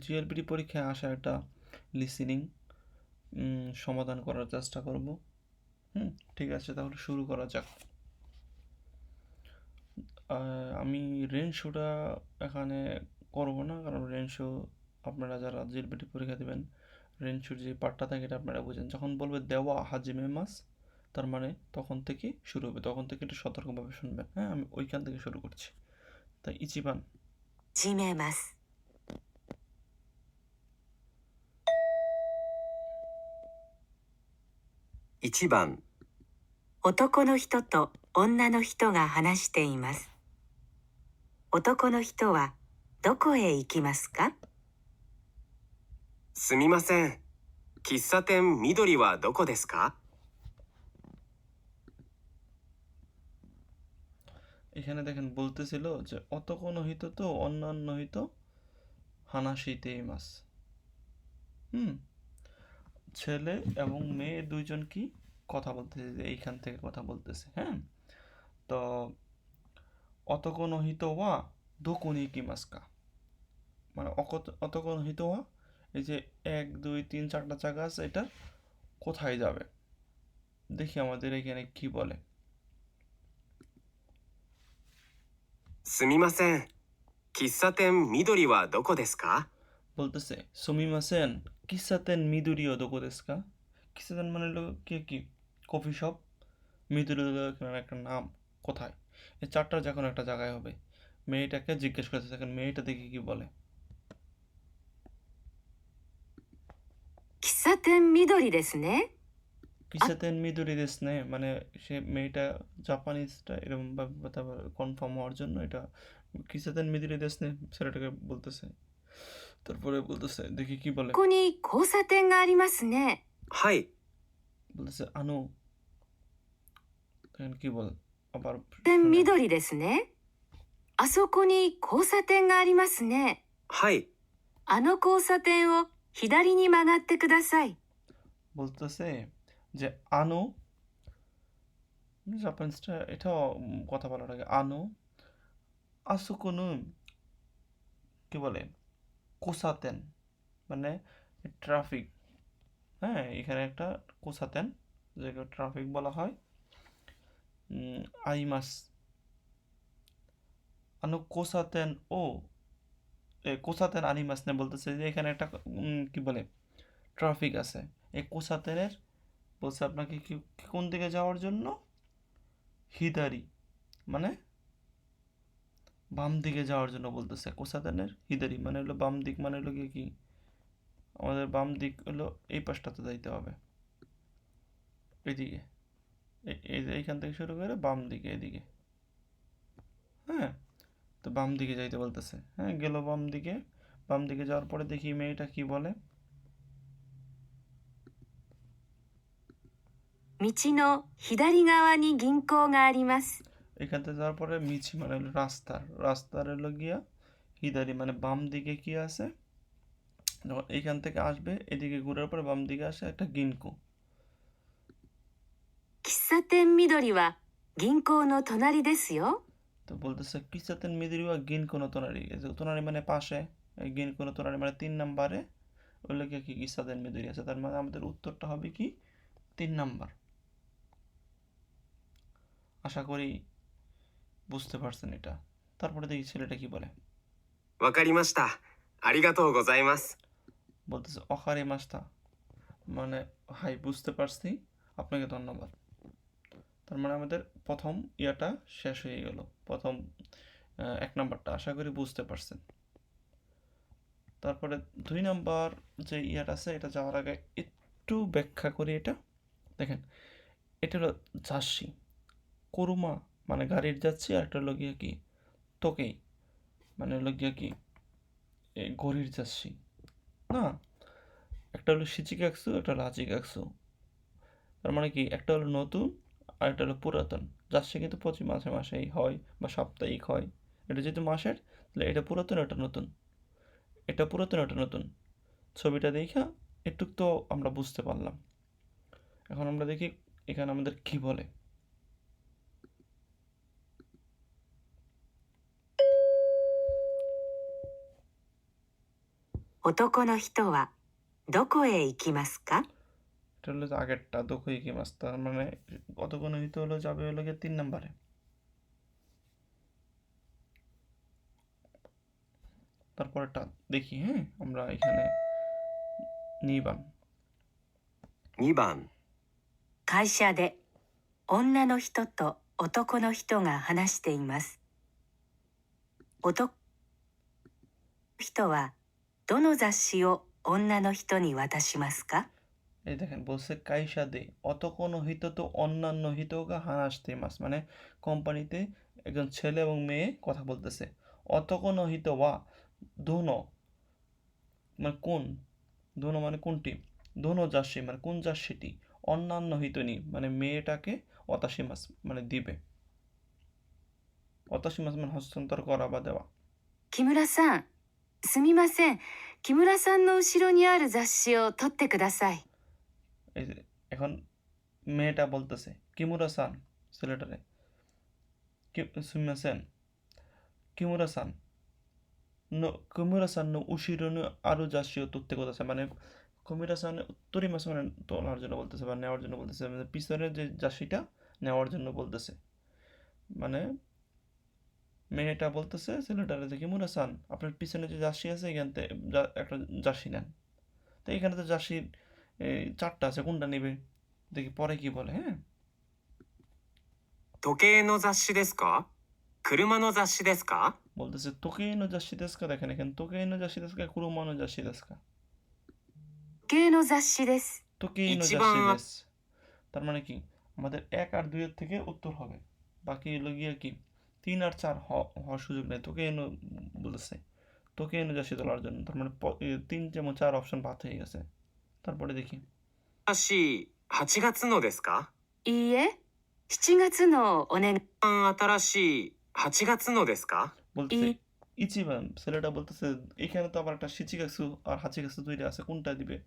JLPT পরীক্ষায় আসা একটা লিসেনিং সমাধান করার চেষ্টা করব। ঠিক আছে, তাহলে শুরু করা যাক। আমি রেঞ্জ শোটা এখানে করব না, কারণ রেঞ্জ শো আপনারা যারা জিএলপিটি পরীক্ষা দেবেন রেঞ্জ শোর যে পার্টটা থাকে এটা আপনারা বুঝেন। যখন বলবে দেওয়া হাজিমে মাস, তার মানে তখন থেকে শুরু হবে, তখন থেকে একটু সতর্কভাবে শুনবেন। হ্যাঁ, আমি ওইখান থেকে শুরু করছি। তাই ইচিবান 始めます。1番、男の人と女の人が話しています。男の人はどこへ行きますか？すみません。喫茶店緑はどこですか？ এখানে দেখেন বলতেছিল যে অত কোনো হিত তো অন্যান্য হিত হানাশিতে মাস। ছেলে এবং মেয়ে দুইজন কি কথা বলতেছে, যে এইখান থেকে কথা বলতেছে। হ্যাঁ, তো অত কোনো হিত ওয়া দোকুনি কি মাস্কা, মানে অত কোনো হিত ওয়া, এই যে 1 2 3 4টা জায়গা আছে, এটা কোথায় যাবে। দেখি আমাদের এখানে কি বলে। すみません。喫茶店緑はどこですか？ বলতেছে সুমিমাসেন কিসাতেন মিদুরিও দোকো দেস্কা। কিসাতেন মানে হলো কি কফি শপ, মিদুরি একটা নাম, কোথায়। এই চারটা যে কোনো একটা জায়গায় হবে। মেয়েটাকে জিজ্ঞেস করতে থাকেন, মেয়েটা দেখি কি বলে। 喫茶店緑ですね。 কিসাতেন মিদুরি দেশনে, মানে সে মেয়েটা জাপানিজটা এরকম ভাবে কনফার্ম হওয়ার জন্য এটা কিসাতেন মিদুরি দেশনে ছেলেটাকে বলতেছে। তারপরে বলতেছে দেখি কি বলে। ここに交差点がありますね。はい。 বলতেছে আনু, তখন কি বল আবার 緑ですね。あそこに交差点がありますね。はい。あの交差点を左に曲がってください。 বলতেছে যে আনু, জাপানিজটা এটাও কথা বলার আগে আনু আসুকুনু কি বলে কোসাতেন, মানে ট্রাফিক। হ্যাঁ, এখানে একটা কোসাতেন, যেটা ট্রাফিক বলা হয়। আইমাস আনু কোসাতেন ও কোসাতেন আনিমাস নে, বলতেছে যে এখানে একটা কি বলে ট্রাফিক আছে। এই কোসাতেনের বলছে আপনাকে কি কোন দিকে যাওয়ার জন্য, হিদারি মানে বাম দিকে যাওয়ার জন্য বলতেছে। কোসাতেনের হিদারি মানে হলো বাম দিক, মানে হলো কি আমাদের বাম দিক হলো এই পাশটাতে যাইতে হবে, এদিকে। এইখান থেকে শুরু করে বাম দিকে এদিকে। হ্যাঁ, তো বাম দিকে যাইতে বলতেছে। হ্যাঁ, গেল বাম দিকে। বাম দিকে যাওয়ার পরে দেখি মেয়েটা কি বলে। 道の左側に銀行があります。 এখান থেকে যাওয়ার পরে মিছি মানে হলো রাস্তার হলো গিয়া হিদারি মানে বাম দিকে কি আছে। যখন এইখান থেকে আসবে এদিকে ঘুরার পরে বাম দিকে আসে একটা গিনকো। 喫茶店緑は銀行の隣ですよ。 তো বলতেছে কিসাতেন মিদিরিওয়া গিনকোনো তোনারি, তোনারি মানে পাশে, গিনকোনো তোনারি মানে 3 নম্বরে। ওগুলো কি কিসাতেন মিদিরি আছে, তার মানে আমাদের উত্তরটা হবে কি 3 নাম্বার। আশা করি বুঝতে পারছেন এটা। তারপরে দেখি ছেলেটা কি বলে। わかりました。ありがとうございます。 বলতেছে অকারে মাস্তা, মানে হাই বুঝতে পারছি, আপনাকে ধন্যবাদ। তার মানে আমাদের প্রথম ইয়াটা শেষ হয়ে গেল, প্রথম 1 নাম্বারটা। আশা করি বুঝতে পারছেন। তারপরে 2 নাম্বার যে ইয়াটা আছে, এটা যাওয়ার আগে একটু ব্যাখ্যা করি এটা। দেখেন, এটা হলো যাচ্ছি, করুমা মানে গাড়ির যাচ্ছি, আর একটা হলো গিয়ে কি তোকেই মানে হলো গিয়া কি ঘড়ির যাচ্ছি না। একটা হলো শিচিকাকসু, একটা হলো আচিকাকসু। তার মানে কি একটা হলো নতুন আর একটা হলো পুরাতন। যাচ্ছে কিন্তু প্রতি মাসে মাসেই হয় বা সাপ্তাহিক হয়। এটা যেহেতু মাসের, তাহলে এটা পুরাতন, এটা নতুন। এটা পুরাতন, এটা নতুন। ছবিটা দেখা একটু তো আমরা বুঝতে পারলাম। এখন আমরা দেখি এখানে আমাদের কি বলে। 男の人はどこへ行きますか？ এটা হলো যে আগেরটা দোকই কি মাস, তার মানে অতক্ষণ হইতে হলো যাবে হলো গিয়ে 3 নম্বরে। তারপরেরটা দেখি, হ্যাঁ আমরা এখানে 2番2番、会社で女の人と男の人が話しています。男の人はどの雑誌を女の人に渡しますか？ এই দেখেন বলছে কাইসা দে অত কোনো হিত তো অন্যান্য হিতগা হানাসতে মাস, মানে কোম্পানিতে একজন ছেলে এবং মেয়ে কথা বলতেছে। অত কোনো হিত ওয়া দোনো মানে কোন, দোনো মানে কোনটি, দোনো জার্সি মানে কোন জার্সিটি, অন্যান্য হিতনি মানে মেয়েটাকে অতাশি মাস মানে দিবে। অতাশি মাস মানে হস্তান্তর করা বা দেওয়া। 木村さん、すみません。木村さんの後ろにある雑誌を取ってください。 এই যে এখন মেয়েটা বলতেছে কিমুরা সান ছেলেটারে, সুমিমাসেন কিমুরা সান নো কিমুরা সান নো উশিরো নো আরো জাসিও তত্ত্বে কথা, মানে কিমুরা সান উত্তরি মাস মানে তোলার জন্য বলতেছে বা নেওয়ার জন্য বলতেছে, মানে পিছনের যে জাসিটা নেওয়ার জন্য বলতেছে। মানে মেয়েটা বলতেছে ছেলেটারে যে কিমুরা সান আপনার পিছনে যে জার্সি আছে এখান থেকে একটা জার্সি নেন। তো এখানে তো জার্সির 4টা আছে, কোনটা নেবে দেখি পরে কি বলে। হ্যাঁ 時計の雑誌ですか？車の雑誌ですか？ বলতেছে তোকে এনো জার্সি দেস্কা, দেখেন এখানে তোকে এনো জার্সি দেস্কা কুরুমানো জার্সি দেস্কা, 時計の雑誌です。 তোকে এনো ইচিবান জার্সি দেস, তার মানে কি আমাদের 1 আর 2 এর থেকে উত্তর হবে, বাকি হলো গিয়ে কি 3 আর 4 হওয়ার সুযোগ নেই। তোকে এনো বলতেছে তোকে এনো জার্সি তোলার জন্য, তার মানে 3 এবং 4 অপশন বাদ হয়ে গেছে। তারপরে দেখি 新しい8月のですか？いいえ、7月のお願い。新しい8月のですか？ বলতেছে ইচিবান, ছেলেটা বলতেছে এখানে তো আবার একটা শিচিগাসু আর হাচিগাসু দুইটা আছে, কোনটা দিবে?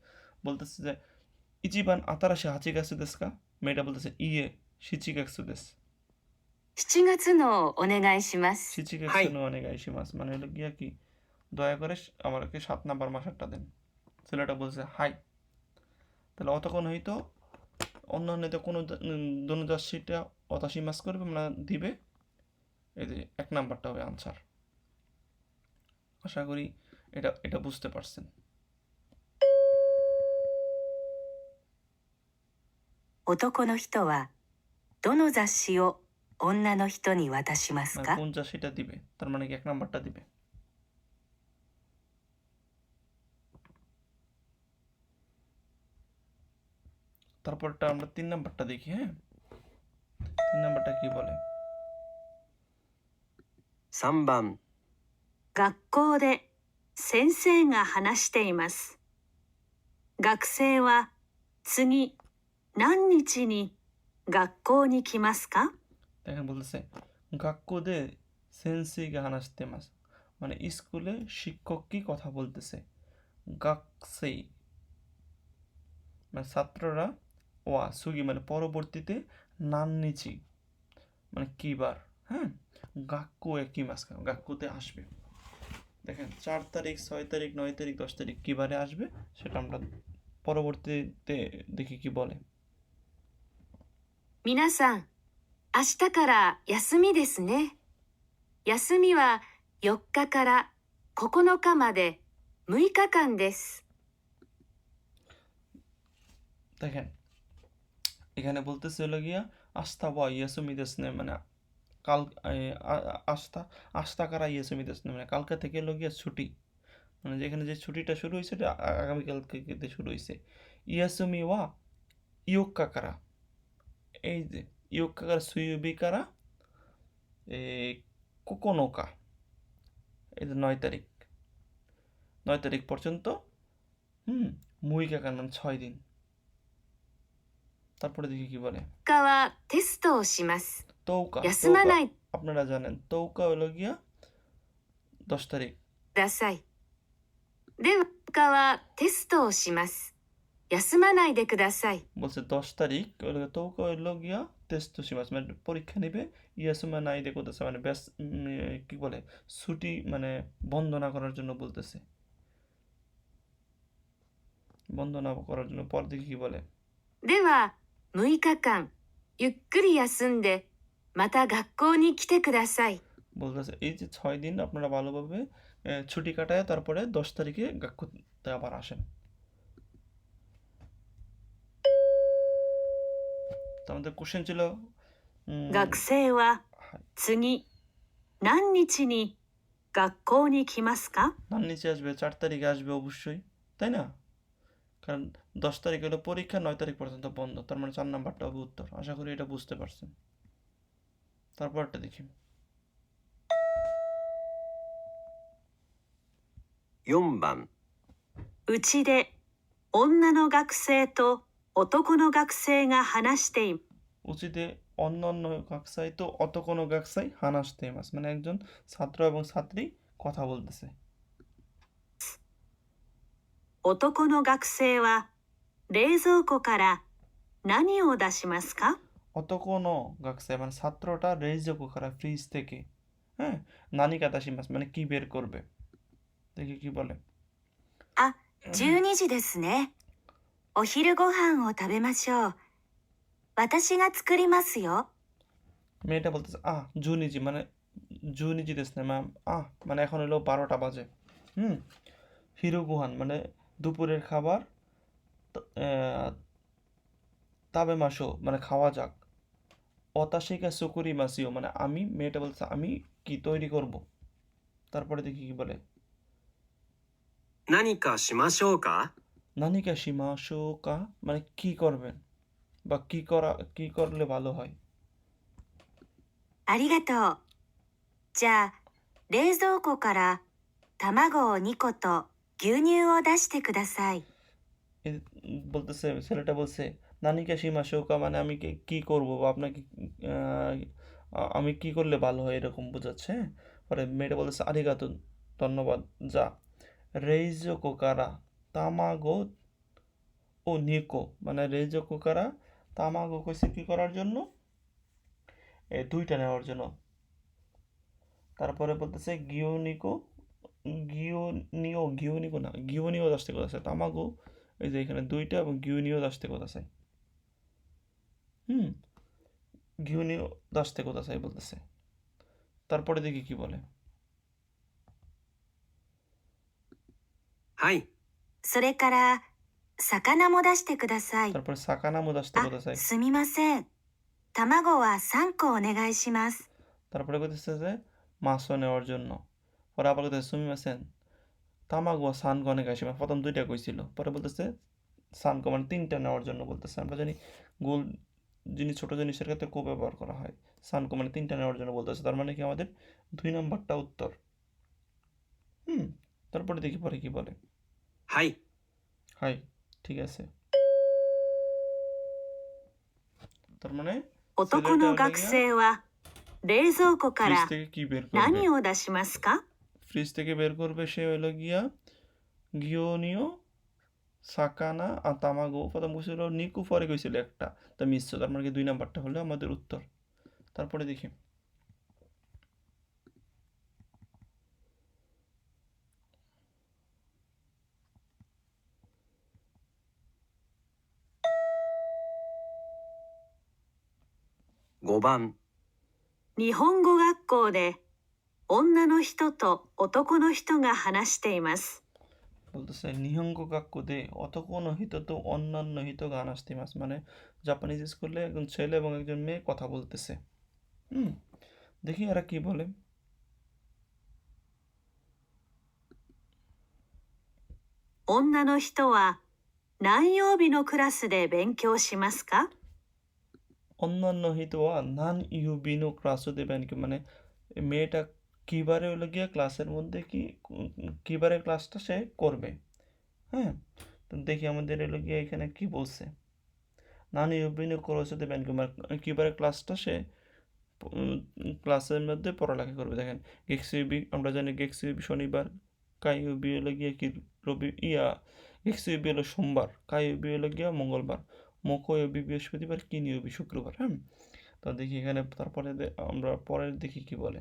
বলতেছে যে ইচিবান আতারাশি হাচিগাসু দেস্কা, মেয়েটা বলতেছে ইয়ে শিচিগাসু দেস, 7月のお願いします。 শিচিগাসু নো অনেক আইসিমাস, মানে হলো গিয়া কি দয়া করে আমাকে 7 নাম্বার মাসারটা দেন। ছেলেটা বলছে হাই, তাহলে অতক্ষণ হয়তো অন্যান্য তো কোনো দনুজাসিটা অতাশি মাস করবে মানে দিবে, এই যে 1 নাম্বারটা হবে আনসার। আশা করি এটা এটা বুঝতে পারছেন। 男の人はどの雑誌を女の人に渡します মানে か？ কোন জার্সিটা দিবে, তার মানে কি 1 নাম্বারটা দিবে। তারপরটা আমরা 3 নাম্বারটা দেখি। হ্যাঁ 3 নাম্বারটা কি বলে? 3番、学校で先生が話しています。学生は次何日に学校に来ますか？ দেখেন বলতেছে গাক্কো দে সেন্সেইগা হানাশতে মাস, মানে স্কুলে শিক্ষক কি কথা বলতেছে। গাকসেই মানে ছাত্ররা, ওয়া সুগি মানে পরবর্তীতে, নান্নিচি মানে কিবার, হ্যাঁ গাক্কো কি মাস গাক্কোতে আসবে। দেখেন 4 তারিখ 6 তারিখ 9 তারিখ 10 তারিখ কিবারে আসবে সেটা আমরা পরবর্তীতে দেখি কি বলে। 皆さん、明日から休みですね。休みは4日から9日まで6日間です。 দেখেন এখানে বলতেছে হলো গিয়া আস্থা বা ইয়াসুমিদেস নে, মানে কাল আস্থা আস্থা কারা ইয়াসুমিদেস নে, মানে কালকা থেকে হলো গিয়া ছুটি, মানে যেখানে যে ছুটিটা শুরু হয়েছে এটা আগামীকাল থেকে শুরু হয়েছে। ইয়াসুমি ওয়া ইয়োক্কা কারা, এই যে ইয়োক্কা কারা সুইবি কারা কোকোনোকা, এই যে 9 তারিখ 9 তারিখ পর্যন্ত, মুইকা কার মানে 6 দিন। তারপরে দেখি কি বলে। 日はテストをします。 তৌকা, 休まないで আপনারা জানেন তৌকা হলো গিয়া 10 তারিখ। ください。では、日はテストをします。休まないでください。 বলছে 10 তারিখ তৌকা হলো গিয়া টেস্ট শিমাস, মানে পরীক্ষা নেবে। ইয়াসুমা নাই দেখে বলতেছে মানে ব্যাস কি বলে ছুটি মানে বন্ধ না করার জন্য বলতেছে। বন্ধ না করার জন্য। পর দেখি কি বলে। では、6日間、ゆっくり休んで、また学校に来てください。 বলতেছে এই যে 6 দিন আপনারা ভালোভাবে ছুটি কাটায় তারপরে 10 তারিখে গাক্কুতে আবার আসেন। তো আমাদের কোশ্চেন ছিল 学生は はい次、何日に学校に来ますか？ নাম নিচে আসবে 4 তারিখে আসবে অবশ্যই, তাই না? কারণ 10 তারিখ হলো পরীক্ষা, 9 তারিখ পর্যন্ত বন্ধ, তার মানে 4 নাম্বারটা হবে উত্তর। আশা করি এটা বুঝতে পারছেন। তারপরটা দেখি। 4番、うちで女の学生と男の学生が話しています。 উচিতে অন্যান্য গাকসাই তো অত কোনো গাকসাই হানাসতে মাস, মানে একজন ছাত্র এবং ছাত্রী কথা বলতেছে। 男の学生は冷蔵庫から何を出しますか？ অত কোনো গাকসাই মানে ছাত্রটা রেইজোকো খারা ফ্রিজ থেকে, হ্যাঁ, নানি কাতাসি মাস মানে কি বের করবে। দেখি কি বলে। あ、12時ですね。お昼ご飯を食べましょう。私が作りますよ。 মেয়েটা বলতেছে জুনিজি মানে জুনিজি দেশ না ম্যাম, মানে এখন হলো 12টা বাজে। হিরোগুহান মানে দুপুরের খাবার, তাবে মাসো মানে খাওয়া যাক। অতাশিকা সুকুরি মাসিও মানে আমি, মেয়েটা বলতেছে আমি কি তৈরি করব। তারপরে দেখি কি বলে। 何かしましょうか？ নানিকা শিমাশোকা মানে কি করবেন বা কি করলে ভালো হয়। ありがとう。じゃあ、冷蔵庫から卵を2個と牛乳を出してください。 বলতেছে ছেলেটা বলছে নানিকা শিমাশোকা মানে আমি কি করব বা আপনাকে আমি কি করলে ভালো হয় এরকম বোঝাচ্ছে। পরে মেয়েটা বলতেছে আরিগাতো ধন্যবাদ। যা রেইজো কোকারা তামাগো ও নিকো মানে রেইজো কোকারা তামাগো কইছে কি করার জন্য, 2টা নেওয়ার জন্য। তারপরে বলতেছে গিওনিকো না গিওনিও আসতে কথা আছে, তামাগো এই যে এখানে 2টা এবং গিওনিও আসতে কথা আছে। গিওনিও আসতে কথা আছে বলতেছে। তারপরে দেখি কি বলে। はい、それから、魚も出してください。 তারপরে সাকানামো আসতে কথা আছে। すみません。卵は3個お願いします。 তারপরে বলতেছে যে মাছও নেওয়ার জন্য। পরে আবার বলতেছে সুমিমাসেন তামাগো সানগনে গাইছে, প্রথম 2টা কইছিল, পরে বলতেছে সানগো মানে 3টা নেওয়ার জন্য বলতেছে। আমরা জানি গোল জিনিস ছোট জিনিসের ক্ষেত্রে কো ব্যবহার করা হয়, সানগো মানে 3টা নেওয়ার জন্য বলতেছে, তার মানে কি আমাদের 2 নাম্বারটা উত্তর। তারপরে দেখি পরে কি বলে। はい、 হাই, ঠিক আছে। তার মানে 男の学生は冷蔵庫か ফ্রিজ ら থেকে কি বের করবে, 何を出しますか？ ফ্রিজ থেকে বের করবে সে হলো গিয়া গিওনিও সাকানা আর তামাগো। প্রথম কইছিল নিকু, পরে কইছিল একটা, তা মিশ্র, তার মানে কি 2 নাম্বারটা হলো আমাদের উত্তর। তারপরে দেখি। 5番、日本語学校で女の人と男の人が話しています。 বলতেছে নিহঙ্গো কাক্কুদে অত কোনো হিত তো অন্যান্য হিত গান আসতে মাস মানে জাপানিজ স্কুলে একজন ছেলে এবং একজন মেয়ে কথা বলতেছে। দেখি এরা কি বলে। 女の人は何曜日のクラスで勉強しますか？ অন্যান্য হিতোয়া নান ইউবিনো ক্লাসও দেবেন কি মানে মেয়েটা কিবারে হলো গিয়া ক্লাসের মধ্যে কিবারে ক্লাসটা সে করবে। হ্যাঁ, তো দেখি আমাদের হলো গিয়া এখানে কি বলছে। নান ইউবিনো ক্লাসও দেবেন কি মানে কিবারে ক্লাসটা সে ক্লাসের মধ্যে পড়ালেখা করবে। দেখেন গেক্সিবি আমরা জানি গেক্সিবি শনিবার, কাইউবি হলো গিয়া কি গেক্সিবি হলো সোমবার, কাইউবি হলো গিয়া মঙ্গলবার, মোকোয়বি বৃহস্পতিবার, কিনিউবি শুক্রবার। তো দেখি এখানে তারপরে আমরা পরের দেখি কি বলে।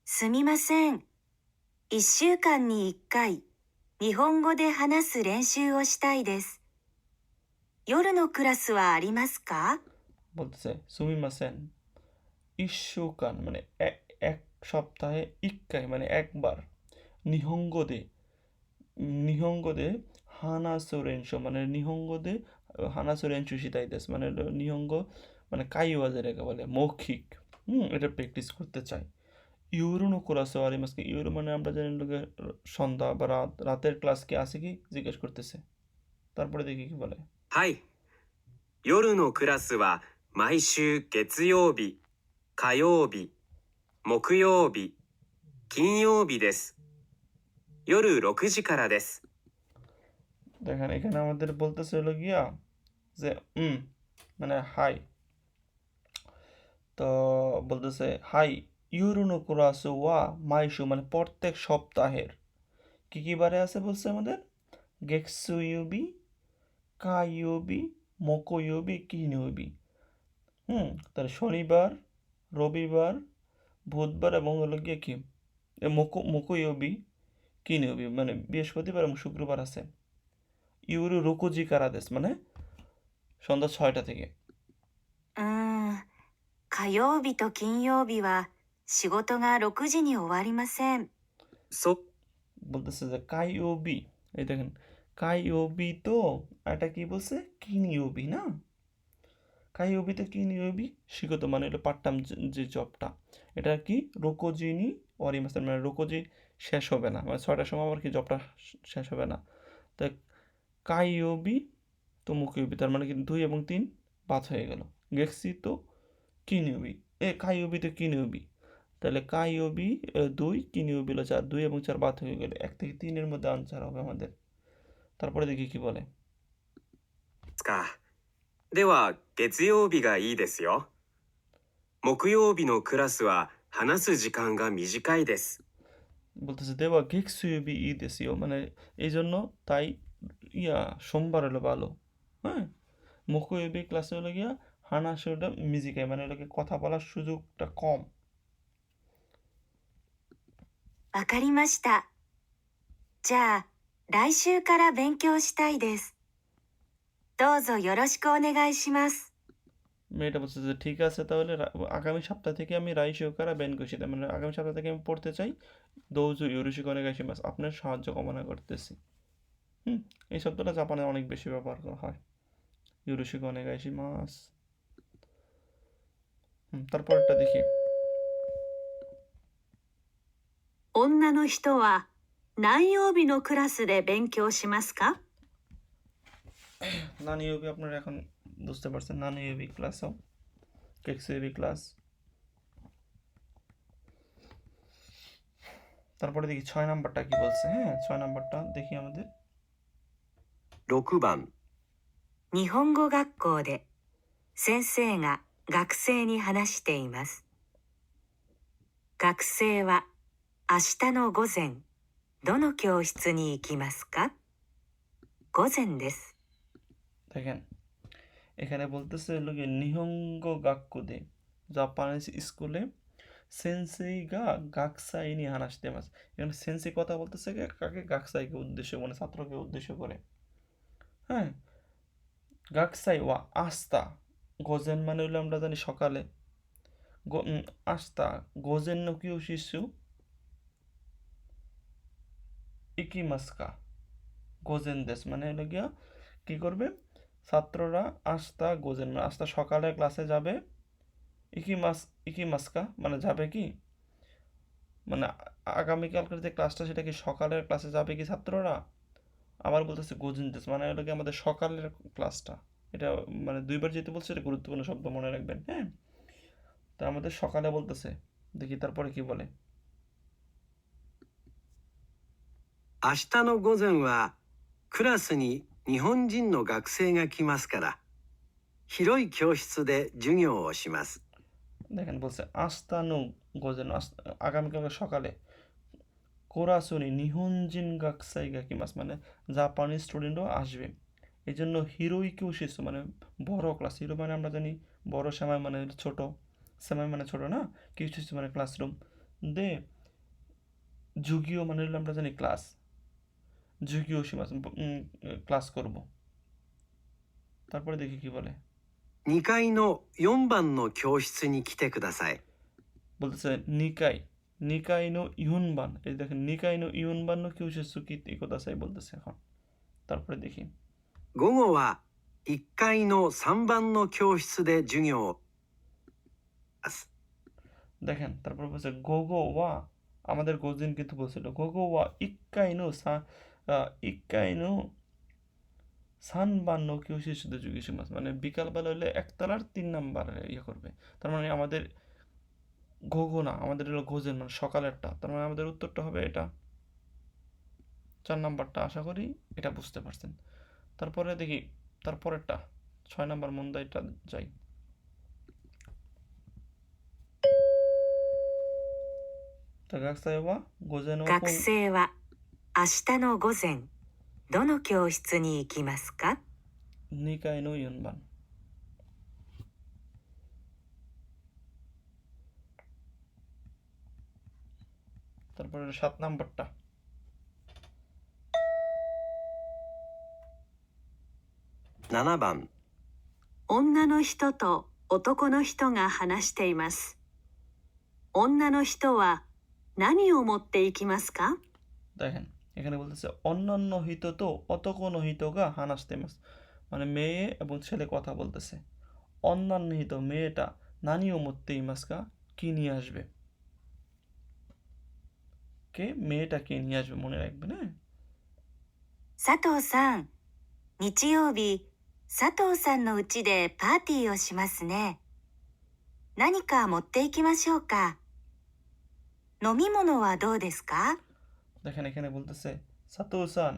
すみません。1週間に1回、日本語で話す練習をしたいです。夜のクラスはありますか？ বলতেছে সুমিমাসেন ইস্যুকান মানে এক সপ্তাহে ইক্কাই মানে একবার নিহঙ্গদে নিহঙ্গদে হানাসোরেনশো মানে নিহঙ্গদে হানাসোরেনশু শিতাইতেস মানে হলো নিহঙ্গ মানে কাইওয়া যেটাকে বলে মৌখিক এটা প্র্যাকটিস করতে চাই ইউরোনো কোরাসো আরিমাসকে ইউরো মানে আমরা জানি লোকে সন্ধ্যা বা রাতের ক্লাস কি আছে কি জিজ্ঞেস করতেছে তারপরে দেখি কি বলে はい。夜のクラスは毎週月曜日、火曜日、木曜日、金曜日です。夜6時からです。 দেখেন এখানে আমাদের বলতেছে হলো গিয়া যে মানে হাই তো বলতেছে হাই ইউরোনো কোরাসো ওয়া মাইশু মানে প্রত্যেক সপ্তাহের কি কি বারে আছে বলছে আমাদের গেক্সুইউবি কাইউবি মকোইউবি কিনুবি তাহলে শনিবার রবিবার বুধবার এবং হলো গিয়ে কি মকোইউবি কিনুবি মানে বৃহস্পতিবার এবং শুক্রবার আছে ইউরো রোকোজি কারাদেস মানে সন্ধ্যা 6টা থেকে 火曜日と金曜日は仕事が6時に終わりません。そ、 বলতেছে যে কাইওবি এই দেখেন কাইওবি তো এটা কি বলছে কিনিওবি না কাইওবি তো কিনিওবি শিখত মানে এটা পার্ট টাইম যে জবটা এটা কি রোকোজিনি অরিমাসেন মানে রোকোজি শেষ হবে না মানে 6টার সময় আবার কি জবটা শেষ হবে না তো কাইওবি তো মুকিওবি তার মানে কি 2 এবং 3 বাদ হয়ে গেল গেক্সি তো কিনিওবি কাইওবি তো কিনিওবি তাহলে কাইওবি 2 কিনিওবি হলো 4 2 এবং 4 বাদ হয়ে গেলে 1 থেকে 3 এর মধ্যে আনসার হবে আমাদের তারপরে দেখি কি বলে か。では、月曜日がいいですよ。木曜日のクラスは話す時間が短いです。 বলতেছে দেওয়া গেক্সুইবি ই দেশীয় মানে এই জন্য তাই সোমবার হলো ভালো হ্যাঁ মুকুইবি ক্লাসে হলো গিয়া হানাসোটা মিউজিকায় মানে এটাকে কথা বলার সুযোগটা কম わかりました。じゃあ、来週から勉強したいです。どうぞよろしくお願いします。 মেয়েটা বলছে যে ঠিক আছে তাহলে আগামী সপ্তাহ থেকে আমি রাইশিওকারা বেন কষি মানে আগামী সপ্তাহ থেকে আমি পড়তে চাই দৌজু ইউরুশিক অনেক মাস আপনার সাহায্য কামনা করতেছি এই শব্দটা জাপানে অনেক বেশি ব্যবহার করা হয় ইউরুশিক অনেক মাস তারপরটা দেখি 女の人は何曜日のクラスで勉強しますか？ নানি ইউবি আপনারা এখন বুঝতে পারছেন নানি ইউবি ক্লাসও কেক্স ইউবি ক্লাস তারপরে দেখি 6 নাম্বারটা কি বলছে হ্যাঁ 6 নাম্বারটা দেখি আমাদের 6番。日本語学校で先生が学生に話しています。学生は明日の午前、どの教室に行きますか？午前です。 দেখেন এখানে বলতেছে হলো গিয়ে নিহঙ্গ গাক্কুদে জাপানিজ স্কুলে সেন্সেই গা গাকসাই নিয়ে হানাসতে মাস এখানে সেন্সেই কথা বলতেছে কাকে গাকসাইকে উদ্দেশ্য মানে ছাত্রকে উদ্দেশ্য করে হ্যাঁ গাকসাই ওয়া আস্তা গোজেন মানে হলো আমরা জানি সকালে আস্তা গোজেন নকিও শিশু ইকিমাস্কা গোজেন দেশ মানে হলো গিয়া কি করবে ছাত্ররা আস্তা গোজেন মানে আস্তা সকালে ক্লাসে যাবে ইকিমাস্কা মানে যাবে কি মানে আগামীকালকের যে ক্লাসটা সেটা কি সকালের ক্লাসে যাবে কি ছাত্ররা আবার বলতেছে গোজেন দেশ মানে হলো কি আমাদের সকালের ক্লাসটা এটা মানে দুইবার যেতে বলছে এটা গুরুত্বপূর্ণ শব্দ মনে রাখবেন হ্যাঁ তা আমাদের সকালে বলতেছে দেখি তারপরে কি বলে 明日の午前はクラスに日本人の学生が来ますから広い教室で授業をします。 দেখেন বলছে আস্তানো গোজেন আগামীকাল সকালে কোরাসুনি নিহনজিন গাকসাই গাকিমাস মানে জাপানি স্টুডেন্টও আসবে এই জন্য হিরোই কেউ শিশু মানে বড় ক্লাস হিরো মানে আমরা জানি বড় সেমাই মানে ছোট সেমাই মানে ছোট না কেউ শিশু মানে ক্লাসরুম দে যুগীয় মানে হলো আমরা জানি ক্লাস 授業しますক্লাস করব। তারপরে দেখি কি বলে। 2階の4番の教室に来てください。 বলতেছে নিকাই, নিকাই নো ইউনবান। এই দেখেন নিকাই নো ইউনবান নো কিউশিসুকি এই কথা চাই বলতেছে এখন। তারপরে দেখি 午後は1階の3番の教室で授業をします。 দেখেন তারপর বলছে গোগো ওয়া, আমাদের গোজিন কিন্তু বলছিল গোগো ওয়া ইক্কাইনো সানবান্ন কিউশিসুদে যুগিশিমাস, মানে বিকালবেলা হলে একতলার 3 নাম্বার ইয়ে করবে। তার মানে আমাদের গোগো না, আমাদের হলো গোজেন, মানে সকালেরটা। তার মানে আমাদের উত্তরটা হবে এটা 4 নাম্বারটা। আশা করি এটা বুঝতে পারছেন। তারপরে দেখি তারপরেরটা 6 নাম্বার মন্দাইটা যাই। তা学生は午前の学生は明日の午前どの教室に行きますか？ 2階の4番。তারপরে 7 নাম্বারটা 7番、女の人と男の人が話しています。女の人は何を持っていきますか？ দেখেন এখানে বলতেছে অন্যান্য হিত তো অত কোনো হিতগা হানাস্তেমাস, মানে মেয়ে এবং ছেলে কথা বলতেছে। অন্যান্য হিত মেয়েটা নানিও মত্তে ইমাসকা কি নিয়ে আসবে, কে মেয়েটা কে নিয়ে আসবে মনে রাখবেন। হ্যাঁ, 佐藤さん、日曜日、佐藤さんの家でパーティーをしますね。何か持っていきましょうか。飲み物はどうですか？ দেখেন এখানে বলতেছে সাতুসান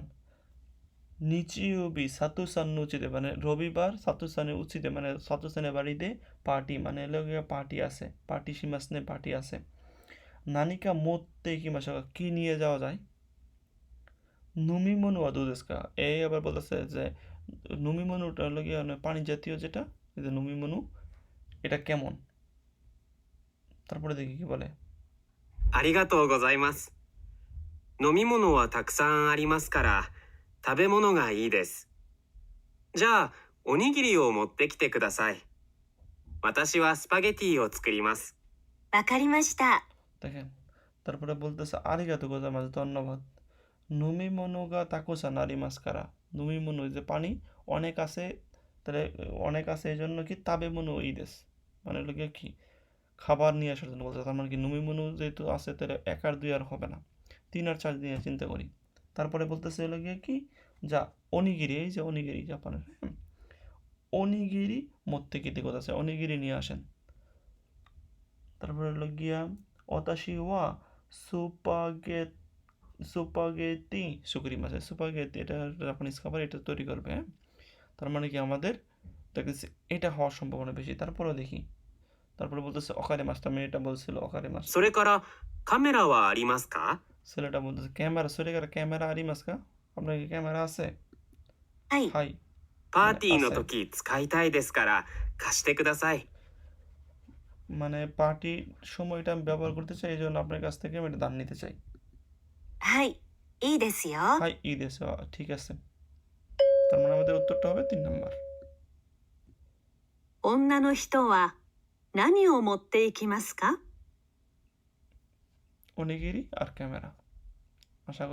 নিচিউবি সাতুসান নুচিতে, মানে রবিবার সাতুসানের উচিতে, মানে সাতুসানের বাড়িতে পার্টি, মানে লগে পার্টি আছে, পার্টি সীমাসনে পার্টি আছে। নানিকা মোত্তে কি মাসা কি নিয়ে যাওয়া যায়। নুমিমনু আদুদেস্কা, এই আবার বলতেছে যে নুমিমনুটা হলো গিয়ে মানে পানি জাতীয় যেটা, এই যে নুমিমনু এটা কেমন। তারপরে দেখি কি বলে। ありがとうございます。飲み物はたくさんありますから、食べ物がいいです。じゃあ、おにぎりを持ってきてください。私はスパゲティを作ります。わかりました。 দেখেন তারপরে বলতেছে আরিগাতো গোজাইমাস, ধন্যবাদ। নুমিমনু গা তাকুসান আরিমাস কারা, নুমিমনু যে পানি অনেক আছে, তাহলে অনেক আছে এই জন্য কি তাবেমনু ইদেস, মানে লোকে কি খাবার নিয়ে আসার জন্য বলছে। তার মানে কি নুমিমনু যেহেতু আছে তাহলে 1 আর 2 আর হবে না, 3 আর 4 দিয়ে চিন্তা করি। তারপরে বলতেছে হলো গিয়ে কি যা অনিগিরি, এই যে অনিগিরি জাপানের, হ্যাঁ অনিগিরি মধ্যে কি কথা আছে, অনিগিরি নিয়ে আসেন। তারপরে হলো গিয়া অতাশি ওয়া সুপাগেতি সুকরিমাস, সুপাগেতি এটা জাপানিজ খাবার, এটা তৈরি করবে। হ্যাঁ, তার মানে কি আমাদের দেখতেছি এটা হওয়ার সম্ভাবনা বেশি। তারপরেও দেখি, তারপরে বলতেছে অকারে মাস, তার মানে এটা বলছিল অকারে মাস। それから、カメラはありますか？ ছেলেটা বলতেছে ক্যামেরা, সরে ক্যামেরা আরিমাসকা, আপনার কি ক্যামেরা আছে? はい、 হাই, パーティーの時使いたいですから貸してください。 মানে পার্টির সময়টা আমি ব্যবহার করতে চাই, এই জন্য আপনার কাছ থেকে আমি এটা দান নিতে চাই। はい、いいですよ。 হাই ঈদ এসে, ঠিক আছে। তার মানে আমাদের উত্তরটা হবে 3 নাম্বার। 女の人は何を持っていきますか？ অনিগিরি আর ক্যামেরা।